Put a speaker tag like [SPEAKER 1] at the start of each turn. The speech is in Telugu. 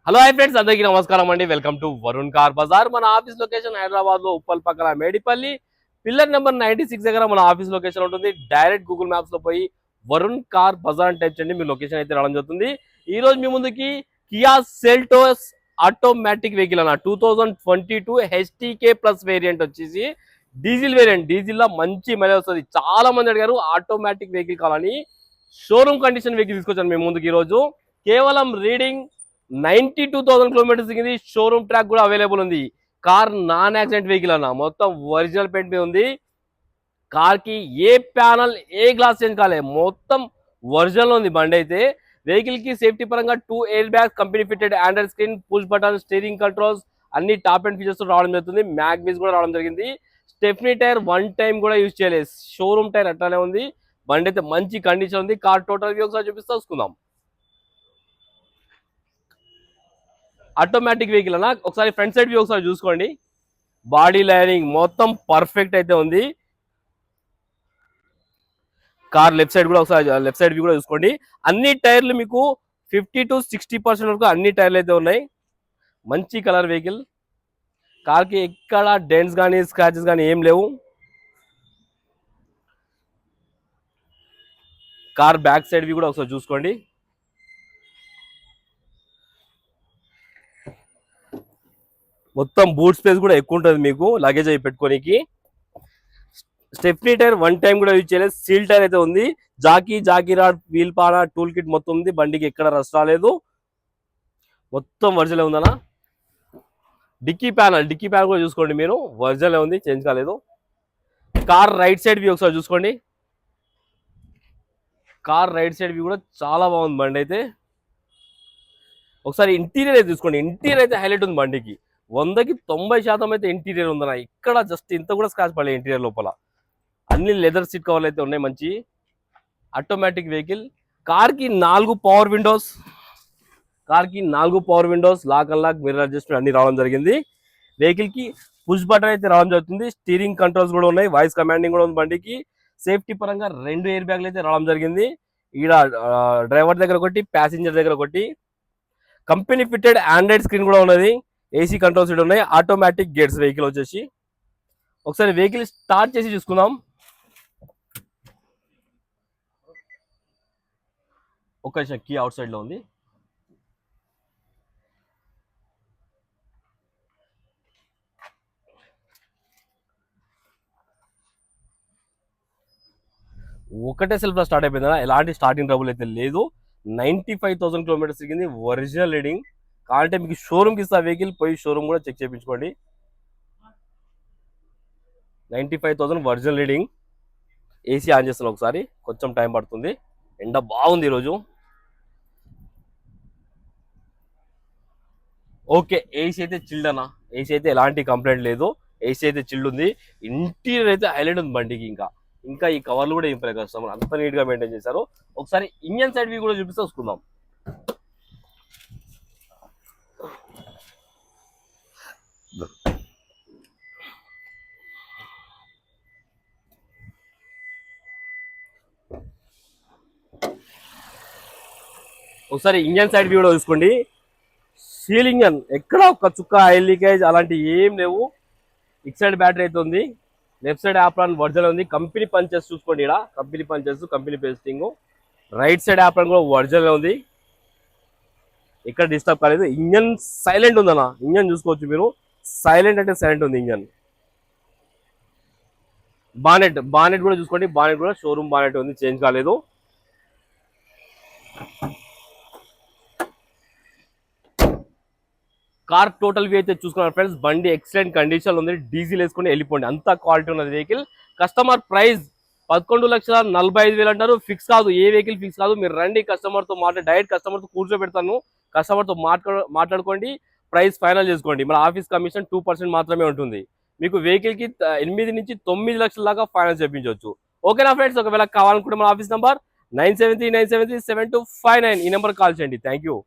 [SPEAKER 1] హలో హాయ్ ఫ్రెండ్స్, అందరికీ నమస్కారం అండి. Welcome to Varun car Bazaar. మన ఆఫీస్ లొకేషన్ హైదరాబాద్ లో ఉప్పల్ పక్కన మేడిపల్లి పిల్లర్ నెంబర్ 96 దగ్గర మన ఆఫీస్ లొకేషన్ ఉంటుంది. డైరెక్ట్ గూగుల్ మ్యాప్స్ లో పోయి వరుణ్ కార్ బజార్ టైప్ చేయండి, మీ లొకేషన్ అయితే రావడం జరుగుతుంది. ఈ రోజు మీ ముందుకి కియా సెల్టోస్ ఆటోమేటిక్ వెహికల్ అన్న 2022 హెచ్టీకే ప్లస్ వేరియంట్ వచ్చేసి డీజిల్ వేరియంట్. డీజిల్ లో మంచి మైలేజ్ వస్తుంది. చాలా మంది అడిగారు ఆటోమేటిక్ వెహికల్ కావాలని. షోరూమ్ కండిషన్ వెహికల్ తీసుకొచ్చాను మీ ముందుకి. ఈ రోజు కేవలం రీడింగ్ 92,000 కిలోమీటర్స్ దిగింది. షోరూమ్ ట్రాక్ కూడా అవైలబుల్ ఉంది. కార్ నాన్ యాక్సిడెంట్ వెహికల్ అన్న, మొత్తం ఒరిజినల్ పెయింట్ మీద ఉంది. కార్ కి ఏ ప్యానల్ ఏ గ్లాస్ చేంజ్ కాలే, మొత్తం ఒరిజినల్ ఉంది బండి అయితే. వెహికల్ కి సేఫ్టీ పరంగా 2 air bags, company fitted Android screen, push button, steering controls అన్ని టాప్ అండ్ ఫీచర్స్ రావడం జరుగుతుంది. మ్యాగ్నీస్ కూడా రావడం జరిగింది. స్టెఫ్నీ టైర్ 1 టైం కూడా యూజ్ చేయలేదు, షోరూమ్ టైర్ అట్లానే ఉంది. బండి అయితే మంచి కండిషన్ ఉంది. కార్ టోటల్ వ్యూ ఒకసారి చూపిస్తా వస్తున్నాం. ఆటోమేటిక్ వెహికల్ అన్న, ఒకసారి ఫ్రంట్ సైడ్ వ్యూ ఒకసారి చూసుకోండి. బాడీ లైనింగ్ మొత్తం పర్ఫెక్ట్ అయితే ఉంది. కార్ లెఫ్ట్ సైడ్ కూడా ఒకసారి లెఫ్ట్ సైడ్ వ్యూ కూడా చూసుకోండి. అన్ని టైర్లు మీకు 50 to 60% వరకు అన్ని టైర్లు అయితే ఉన్నాయి. మంచి కలర్ వెహికల్. కార్ కి ఎక్కడ డెంట్స్ కానీ స్క్రాచెస్ కానీ ఏం లేవు. కార్ బ్యాక్ సైడ్ వ్యూ కూడా ఒకసారి చూసుకోండి. మొత్తం బూట్ స్పేస్ కూడా ఎక్కువ ఉంటుంది మీకు లగేజ్ అయి పెట్టుకోనికి. స్టెఫ్నీ టైర్ 1 టైం కూడా యూజ్ చేయలేదు. సీల్ టైర్ అయితే ఉంది. జాకీ రాడ్, వీల్ పాన, టూల్ కిట్ మొత్తం ఉంది. బండికి ఎక్కడ రస్ట్ రాలేదు, మొత్తం ఒరిజినల్ ఉందన్న. డిక్కీ ప్యానల్ కూడా చూసుకోండి మీరు, ఒరిజినల్ ఉంది, చేంజ్ కాలేదు. కార్ రైట్ సైడ్ వ్యూ ఒకసారి చూసుకోండి. కార్ రైట్ సైడ్ వ్యూ కూడా చాలా బాగుంది బండి అయితే. ఒకసారి ఇంటీరియర్ అయితే చూసుకోండి. ఇంటీరియర్ అయితే హైలైట్ ఉంది బండికి. 100కి 90% అయితే ఇంటీరియర్ ఉందన్న. ఇక్కడ జస్ట్ ఇంత కూడా స్క్రాచ్ పడలేదు ఇంటీరియర్ లోపల. అన్ని లెదర్ సీట్ కవర్లు అయితే ఉన్నాయి. మంచి ఆటోమేటిక్ వెహికల్. కార్ కి 4 power windows, lock and lock, mirror adjustment అన్ని రావడం జరిగింది. వెహికల్ కి పుష్ బటన్ అయితే రావడం జరుగుతుంది. స్టీరింగ్ కంట్రోల్స్ కూడా ఉన్నాయి. వాయిస్ కమాండింగ్ కూడా ఉంది బండికి. సేఫ్టీ పరంగా 2 ఎయిర్ బ్యాగ్లు అయితే రావడం జరిగింది. ఈడ డ్రైవర్ దగ్గర ఒకటి, ప్యాసింజర్ దగ్గర ఒకటి. కంపెనీ ఫిటెడ్ ఆండ్రాయిడ్ స్క్రీన్ కూడా ఉన్నది. ఏసీ కంట్రోల్స్ కూడా ఉన్నాయి. ఆటోమేటిక్ గేట్స్ వెహికల్ వచ్చేసి. ఒకసారి వెహికల్ స్టార్ట్ చేసి చూసుకుందాం. ఒక కీ అవుట్ సైడ్ లో ఉంది. ఒకటే సెల్ఫ్ లో స్టార్ట్ అయిపోయిందా, ఎలాంటి స్టార్టింగ్ ట్రబుల్ అయితే లేదు. 95,000 కిలోమీటర్స్ తిరిగింది. Original reading. కావాలంటే మీకు షోరూమ్ కి ఇస్తా వెహికల్, పోయి షోరూమ్ కూడా చెక్ చేయించుకోండి. 95,000 ఒరిజినల్ రీడింగ్. ఏసీ ఆన్ చేస్తాను ఒకసారి, కొంచెం టైం పడుతుంది. ఎండ బాగుంది ఈరోజు. ఓకే, ఏసీ అయితే చిల్డ్ అన్న. ఏసీ అయితే ఎలాంటి కంప్లైంట్ లేదు. ఏసీ అయితే చిల్డ్ ఉంది. ఇంటీరియర్ అయితే హైలైట్ ఉంది బండికి. ఇంకా ఈ కవర్లు కూడా ఇంప్రెస్ కస్టమర్ అంత నీట్ గా మెయింటైన్ చేశారు. ఒకసారి ఇంజన్ సైడ్ వ్యూ కూడా చూపిస్తే వస్తున్నాం. ఒకసారి ఇంజన్ సైడ్ వ్యూ కూడా చూసుకోండి. సీల్ ఇంజన్, ఎక్కడ ఒక చుక్క ఆయిల్ లీకేజ్ అలాంటి ఏం లేవు. ఇక్ సైడ్ బ్యాటరీ అయితే ఉంది. లెఫ్ట్ సైడ్ యాప్రాన్ ఒరిజినల్ ఉంది. కంపెనీ పంచెస్ చూసుకోండి. ఇక్కడ company punches, company pasting. Right side apron కూడా ఒరిజినల్ ఉంది. ఇక్కడ డిస్టర్బ్ కాలేదు. ఇంజన్ సైలెంట్ ఉందన్న. ఇంజన్ చూసుకోవచ్చు మీరు. సైలెంట్ అంటే సైలెంట్ ఉంది ఇంజన్. బానెట్ కూడా చూసుకోండి. బానెట్ కూడా షోరూమ్ బానెట్ ఉంది, చేంజ్ కాలేదు. కార్ టోటల్ వ్యూ అయితే చూసుకున్నారు ఫ్రెండ్స్. బండి ఎక్సలెంట్ కండిషన్ ఉంది. డీజిల్ వేసుకుని వెళ్ళిపోండి, అంత క్వాలిటీ ఉన్నది వెహికల్. కస్టమర్ ప్రైస్ 11,45,000 అంటారు. ఫిక్స్ కాదు, ఏ వెహికల్ ఫిక్స్ కాదు. మీరు రండి, కస్టమర్ తో డైరెక్ట్ కస్టమర్ తో కూర్చోబెడతాను. కస్టమర్ తో మాట్లాడుకోండి, ప్రైస్ ఫైనల్ చేసుకోండి. మన ఆఫీస్ కమిషన్ 2% మాత్రమే ఉంటుంది. మీకు వెహికల్ కి 8 నుంచి 9 లక్షల దాకా ఫైనాన్స్ చేయించవచ్చు. ఓకేనా ఫ్రెండ్స్? ఒకవేళ కావాలనుకుంటే మన ఆఫీస్ నంబర్ 9739737259, ఈ నెంబర్ కాల్ చేయండి. Thank you.